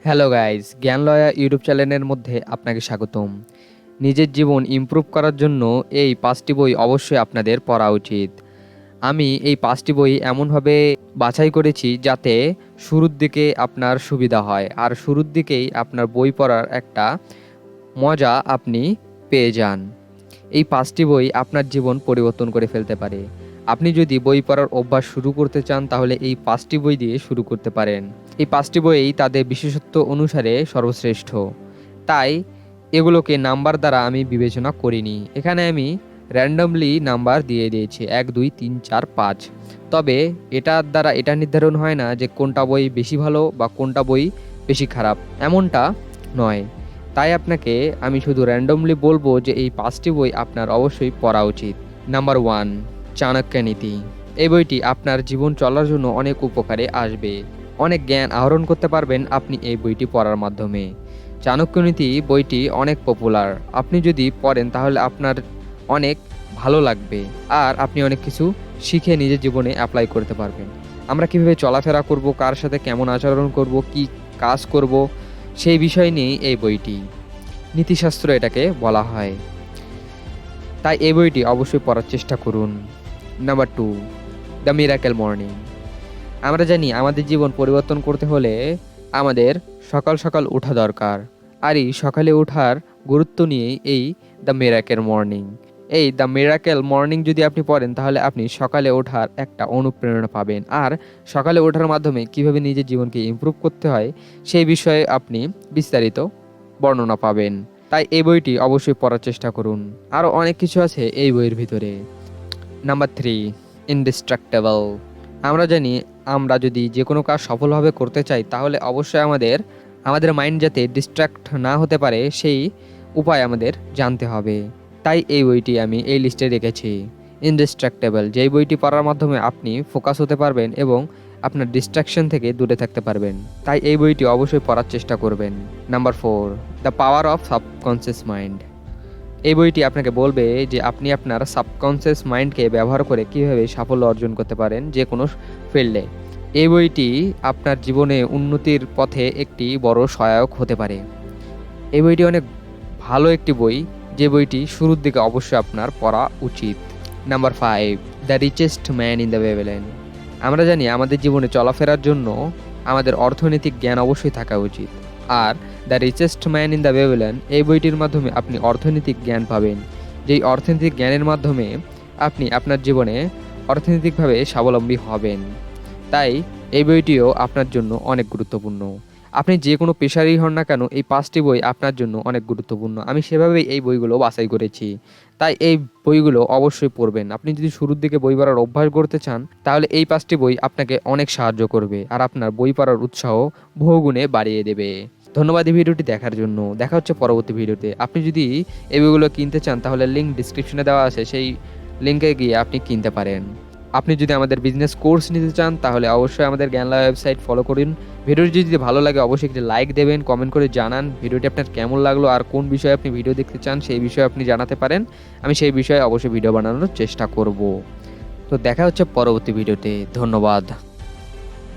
Hello guys, জ্ঞানলয়া YouTube চ্যানেলের মধ্যে আপনাকে স্বাগতম। নিজের জীবন ইমপ্রুভ করার জন্য এই 5টি বই অবশ্যই আপনাদের পড়া উচিত। আমি এই 5টি বই এমনভাবে বাছাই করেছি যাতে শুরুর দিকে আপনার সুবিধা হয়, আর শুরুর দিকেই আপনার বই পড়ার একটা মজা আপনি পেয়ে যান। এই 5টি বই আপনার জীবন পরিবর্তন করে ফেলতে পারে। আপনি যদি বই পড়ার অভ্যাস শুরু করতে চান তাহলে এই 5টি বই দিয়ে শুরু করতে পারেন। এই 5টি বই তাদের বিশেষত্ব অনুসারে সর্বশ্রেষ্ঠ, তাই এগুলোকে নাম্বার দ্বারা আমি বিবেচনা করিনি। এখানে আমি র্যান্ডমলি নাম্বার দিয়ে দিয়েছি 1, 2, 3, 4, 5। তবে এটার দ্বারা এটা নির্ধারণ হয় না যে কোনটা বই বেশি ভালো বা কোনটা বই বেশি খারাপ, এমনটা নয়। তাই আপনাকে আমি শুধু র্যান্ডমলি বলবো যে এই 5টি বই আপনার অবশ্যই পড়া উচিত। নাম্বার 1, চাণক্য নীতি। এই বইটি আপনার জীবন চলার জন্য অনেক উপকারে আসবে। অনেক জ্ঞান আহরণ করতে পারবেন আপনি এই বইটি পড়ার মাধ্যমে। চাণক্য নীতি বইটি অনেক পপুলার। আপনি যদি পড়েন তাহলে আপনার অনেক ভালো লাগবে, আর আপনি অনেক কিছু শিখে নিজের জীবনে অ্যাপ্লাই করতে পারবেন। আমরা কিভাবে চলাফেরা করব, কার সাথে কেমন আচরণ করব, কি কাজ করব, সেই বিষয় নিয়েই এই বইটি। নীতিশাস্ত্র এটাকে বলা হয়। তাই এই বইটি অবশ্যই পড়ার চেষ্টা করুন। Number 2, the miracle morning. আমরা জানি আমাদের জীবন পরিবর্তন করতে হলে আমাদের সকাল সকাল ওঠা দরকার, আর এই সকালে ওঠার গুরুত্ব নিয়েই এই দ্য মিরাকেল মর্নিং। এই দ্য মিরাকেল মর্নিং যদি আপনি পড়েন তাহলে আপনি সকালে ওঠার একটা অনুপ্রেরণা পাবেন, আর সকালে ওঠার মাধ্যমে কিভাবে নিজের জীবনকে ইমপ্রুভ করতে হয় সেই বিষয়ে আপনি বিস্তারিত বর্ণনা পাবেন। তাই এই বইটি অবশ্যই পড়ার চেষ্টা করুন। আরও অনেক কিছু আছে এই বইয়ের ভিতরে। নাম্বার 3, ইনডিস্ট্রাক্টেবল। আমরা জানি আমরা যদি যে কোনো কাজ সফলভাবে করতে চাই তাহলে অবশ্যই আমাদের মাইন্ড যাতে ডিস্ট্র্যাক্ট না হতে পারে সেই উপায় আমাদের জানতে হবে। তাই এই বইটি আমি এই লিস্টে রেখেছি, ইনডিস্ট্রাক্টেবল। যেই বইটি পড়ার মাধ্যমে আপনি ফোকাস হতে পারবেন এবং আপনার ডিস্ট্রাকশন থেকে দূরে থাকতে পারবেন। তাই এই বইটি অবশ্যই পড়ার চেষ্টা করবেন। Number 4, the power of subconscious mind. এই বইটি আপনাকে বলবে যে আপনি আপনার সাবকনসিয়াস মাইন্ডকে ব্যবহার করে কীভাবে সাফল্য অর্জন করতে পারেন যে কোনো ফিল্ডে। এই বইটি আপনার জীবনে উন্নতির পথে একটি বড় সহায়ক হতে পারে। এই বইটি অনেক ভালো একটি বই, যে বইটি শুরুর দিকে অবশ্যই আপনার পড়া উচিত। Number 5, the richest man in the Babylon. আমরা জানি আমাদের জীবনে চলাফেরার জন্য আমাদের অর্থনৈতিক জ্ঞান অবশ্যই থাকা উচিত, are the richest man in the Babylon এই বইটির মাধ্যমে আপনি অর্থনৈতিক জ্ঞান পাবেন। যেই অর্থনৈতিক জ্ঞানের মাধ্যমে আপনি আপনার জীবনে অর্থনৈতিকভাবে স্বাবলম্বী হবেন। তাই এই বইটিও আপনার জন্য অনেক গুরুত্বপূর্ণ। আপনি যে কোনো পেশারই হন না কেন, এই 5টি বই আপনার জন্য অনেক গুরুত্বপূর্ণ। আমি সেভাবেই এই বইগুলো বাছাই করেছি। তাই এই বইগুলো অবশ্যই পড়বেন। আপনি যদি শুরুর দিকে বই পড়ার অভ্যাস করতে চান তাহলে এই 5টি বই আপনাকে অনেক সাহায্য করবে, আর আপনার বই পড়ার উৎসাহ বহুগুণে বাড়িয়ে দেবে। ধন্যবাদ এই ভিডিওটি দেখার জন্য। দেখা হচ্ছে পরবর্তী ভিডিওতে। আপনি যদি এই বইগুলো কিনতে চান তাহলে লিঙ্ক ডিসক্রিপশনে দেওয়া আছে, সেই লিঙ্কে গিয়ে আপনি কিনতে পারেন। আপনি যদি আমাদের বিজনেস কোর্স নিতে চান তাহলে অবশ্যই আমাদের জ্ঞানলয়া ওয়েবসাইট ফলো করুন। ভিডিওটি যদি ভালো লাগে অবশ্যই একটি লাইক দেবেন, কমেন্ট করে জানান ভিডিওটি আপনার কেমন লাগলো, আর কোন বিষয়ে আপনি ভিডিও দেখতে চান সেই বিষয়ে আপনি জানাতে পারেন। আমি সেই বিষয়ে অবশ্যই ভিডিও বানানোর চেষ্টা করব। তো দেখা হচ্ছে পরবর্তী ভিডিওতে। ধন্যবাদ।